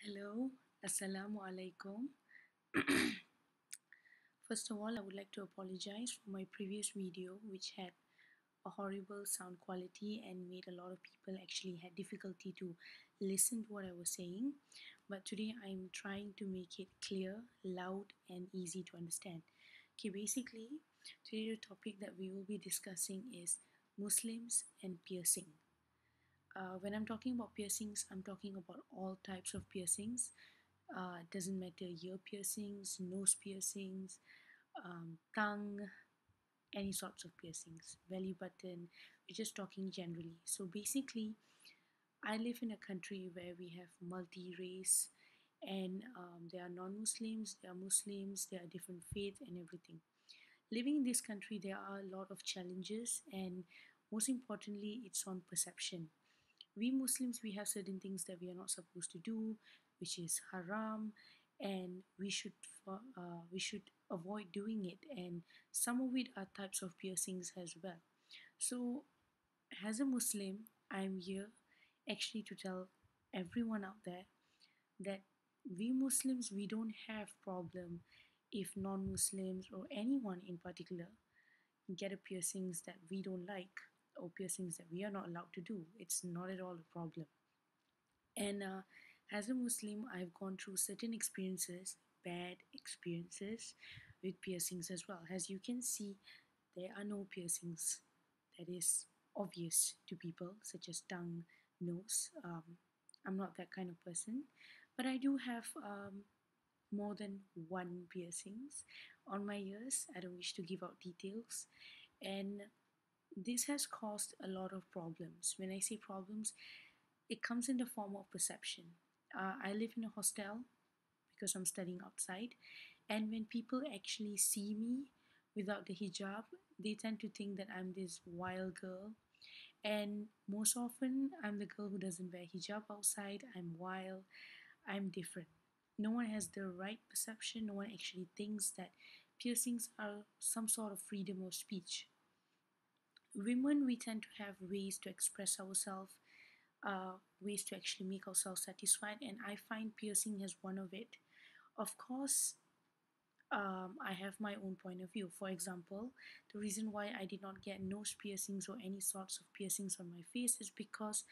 Hello, Assalamu alaikum. First of all, I would like to apologize for my previous video, which had a horrible sound quality and made a lot of people actually had difficulty to listen to what I was saying. But today I'm trying to make it clear, loud, and easy to understand. Okay, basically, today the topic that we will be discussing is Muslims and piercing. When I'm talking about piercings, I'm talking about all types of piercings. Doesn't matter ear piercings, nose piercings, tongue, any sorts of piercings, belly button. We're just talking generally. So basically, I live in a country where we have multi race, and there are non Muslims, there are Muslims, there are different faith, and everything. Living in this country, there are a lot of challenges, and most importantly, it's on perception. We Muslims, we have certain things that we are not supposed to do, which is haram, and we should avoid doing it. And some of it are types of piercings as well. So, as a Muslim, I'm here actually to tell everyone out there that we Muslims, we don't have problem if non-Muslims or anyone in particular get a piercings that we don't like or piercings that we are not allowed to do. It's not at all a problem. And as a Muslim, I've gone through certain experiences, bad experiences with piercings as well. As you can see, there are no piercings that is obvious to people, such as tongue, nose. I'm not that kind of person, but I do have more than one piercings on my ears. I don't wish to give out details, and this has caused a lot of problems. When I say problems, it comes in the form of perception. I live in a hostel because I'm studying outside, and when people actually see me without the hijab, they tend to think that I'm this wild girl. And most often, I'm the girl who doesn't wear hijab outside. I'm wild, I'm different. No one has the right perception, no one actually thinks that piercings are some sort of freedom of speech. Women, we tend to have ways to express ourselves, ways to actually make ourselves satisfied, and I find piercing as one of it. Of course, I have my own point of view. For example, the reason why I did not get nose piercings or any sorts of piercings on my face is because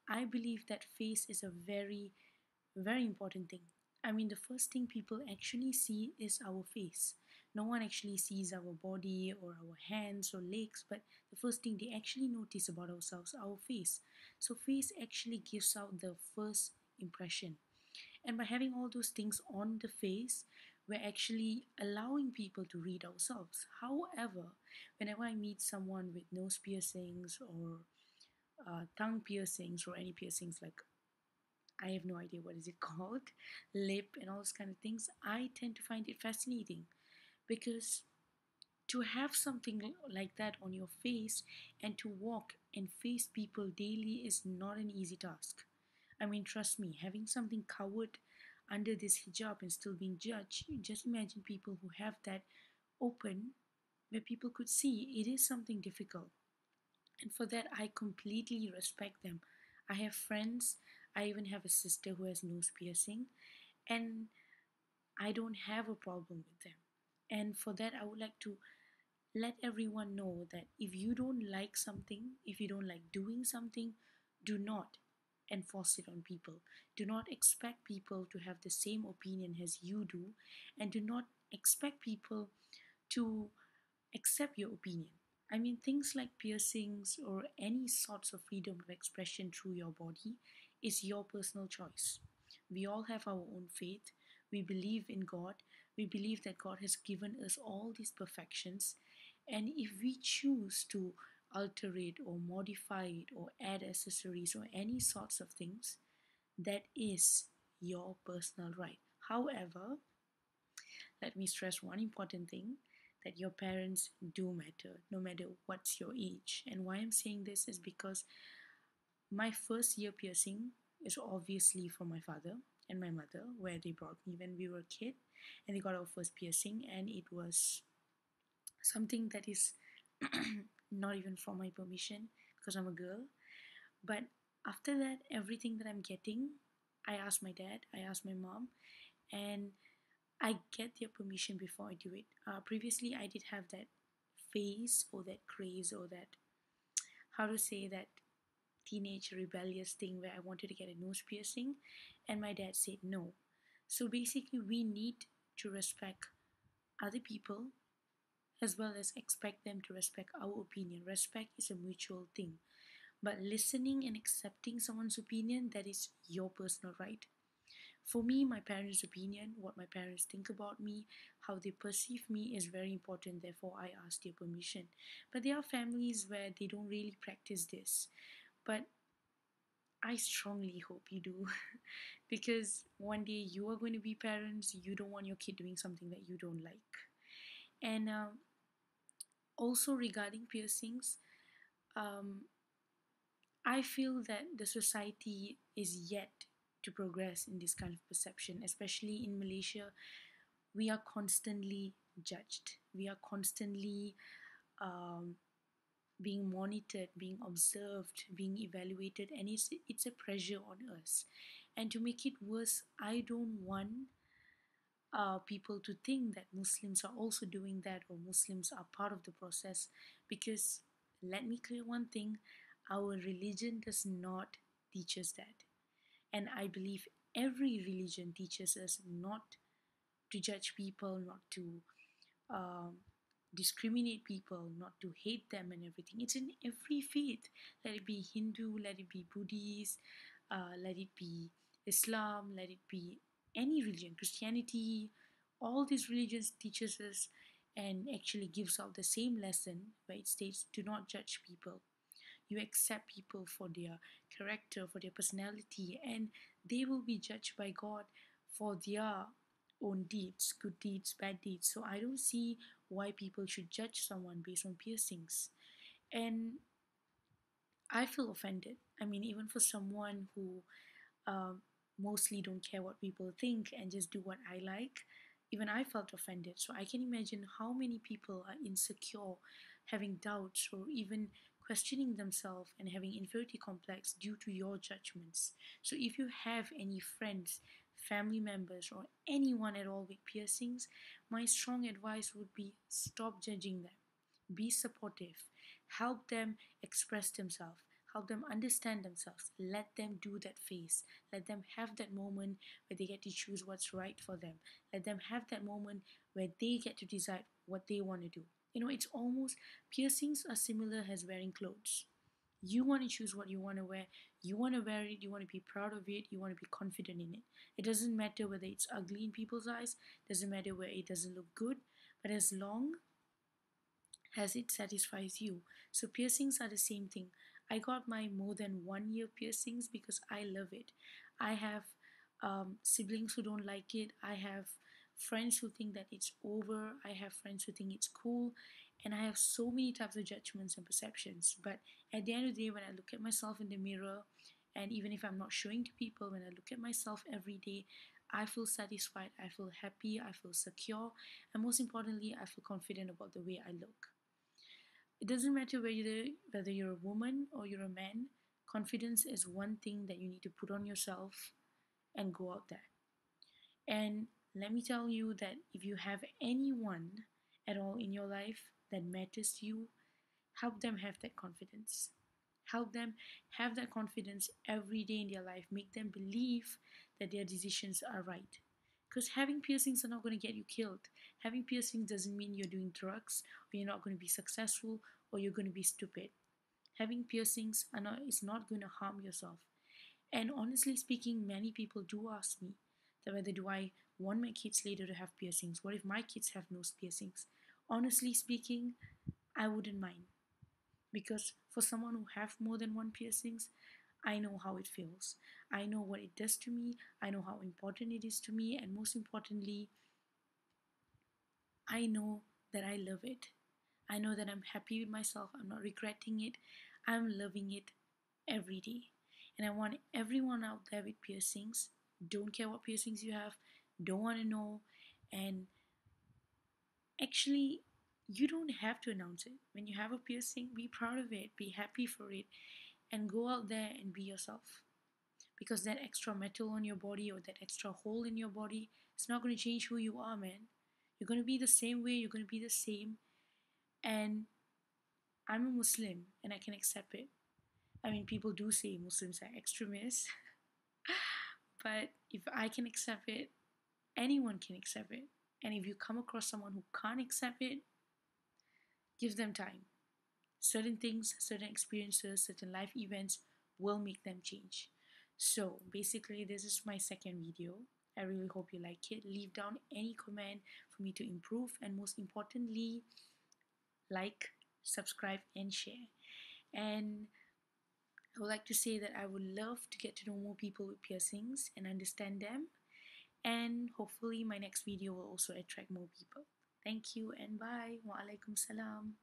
I believe that face is a very, very important thing. I mean, the first thing people actually see is our face. No one actually sees our body or our hands or legs, but the first thing they actually notice about ourselves, our face. So, face actually gives out the first impression. And by having all those things on the face, we're actually allowing people to read ourselves. However, whenever I meet someone with nose piercings or tongue piercings or any piercings, like I have no idea what is it called, lip and all those kind of things, I tend to find it fascinating because to have something like that on your face and to walk and face people daily is not an easy task. I mean, trust me, having something covered under this hijab and still being judged, just imagine people who have that open where people could see, it is something difficult. And for that, I completely respect them. I have friends, I even have a sister who has nose piercing, and I don't have a problem with them. And for that, I would like to let everyone know that if you don't like something, if you don't like doing something, do not enforce it on people. Do not expect people to have the same opinion as you do, and do not expect people to accept your opinion. I mean, things like piercings or any sorts of freedom of expression through your body is your personal choice. We all have our own faith. We believe in God. We believe that God has given us all these perfections. And if we choose to alter it or modify it or add accessories or any sorts of things, that is your personal right. However, let me stress one important thing, that your parents do matter, no matter what's your age. And why I'm saying this is because my first year piercing is obviously from my father and my mother, where they brought me when we were a kid, and they got our first piercing, and it was something that is not even from my permission because I'm a girl. But after that, everything that I'm getting, I asked my dad, I asked my mom, and I get their permission before I do it. Previously, I did have that phase or that craze or that, how to say, that teenage rebellious thing where I wanted to get a nose piercing, and my dad said no. So basically, we need to respect other people as well as expect them to respect our opinion. Respect is a mutual thing, but listening and accepting someone's opinion, that is your personal right. For me, my parents' opinion, what my parents think about me, how they perceive me is very important. Therefore, I ask their permission. But there are families where they don't really practice this. But I strongly hope you do. Because one day you are going to be parents, you don't want your kid doing something that you don't like. And also regarding piercings, um, I feel that the society is yet to progress in this kind of perception, especially in Malaysia. We are constantly judged, we are constantly um, being monitored, being observed, being evaluated, and it's a pressure on us. And to make it worse, I don't want people to think that Muslims are also doing that or Muslims are part of the process, because let me clear one thing, our religion does not teach us that. And I believe every religion teaches us not to judge people, not to um, discriminate people, not to hate them and everything. It's in every faith. Let it be Hindu, let it be Buddhist, let it be Islam, let it be any religion, Christianity. All these religions teaches us and actually gives out the same lesson where it states, do not judge people. You accept people for their character, for their personality, and they will be judged by God for their own deeds, good deeds, bad deeds. So I don't see why people should judge someone based on piercings. And I feel offended. I mean, even for someone who um, mostly don't care what people think and just do what I like, even I felt offended. So I can imagine how many people are insecure, having doubts, or even questioning themselves and having inferiority complex due to your judgments. So if you have any friends, family members, or anyone at all with piercings, my strong advice would be stop judging them. Be supportive. Help them express themselves. Help them understand themselves. Let them do that phase. Let them have that moment where they get to choose what's right for them. Let them have that moment where they get to decide what they want to do. You know, it's almost, piercings are similar as wearing clothes. You want to choose what you want to wear. You want to wear it. You want to be proud of it. You want to be confident in it. It doesn't matter whether it's ugly in people's eyes. Doesn't matter where it doesn't look good. But as long as it satisfies you. So piercings are the same thing. I got my more than 1 year piercings because I love it. I have siblings who don't like it. I have friends who think that it's over. I have friends who think it's cool. And I have so many types of judgments and perceptions. But at the end of the day, when I look at myself in the mirror, and even if I'm not showing to people, when I look at myself every day, I feel satisfied, I feel happy, I feel secure, and most importantly, I feel confident about the way I look. It doesn't matter whether you're a woman or you're a man, confidence is one thing that you need to put on yourself and go out there. And let me tell you that if you have anyone at all in your life that matters to you, help them have that confidence. Help them have that confidence every day in their life. Make them believe that their decisions are right. Because having piercings are not going to get you killed. Having piercings doesn't mean you're doing drugs, or you're not going to be successful, or you're going to be stupid. Having piercings is not going to harm yourself. And honestly speaking, many people do ask me that whether do I want my kids later to have piercings? What if my kids have nose piercings? Honestly speaking, I wouldn't mind, because for someone who have more than one piercings, I know how it feels. I know what it does to me. I know how important it is to me, and most importantly, I know that I love it. I know that I'm happy with myself. I'm not regretting it. I'm loving it every day. And I want everyone out there with piercings, don't care what piercings you have, don't want to know, and actually, you don't have to announce it. When you have a piercing, be proud of it, be happy for it, and go out there and be yourself. because that extra metal on your body or that extra hole in your body, it's not going to change who you are, man. You're going to be the same way, you're going to be the same. And I'm a Muslim and I can accept it. I mean, people do say Muslims are extremists, but if I can accept it, anyone can accept it. And if you come across someone who can't accept it, give them time. Certain things, certain experiences, certain life events will make them change. So basically, this is my second video. I really hope you like it. Leave down any comment for me to improve, and most importantly, like, subscribe, and share. And I would like to say that I would love to get to know more people with piercings and understand them. And hopefully, my next video will also attract more people. Thank you and bye. Wa alaikum salam.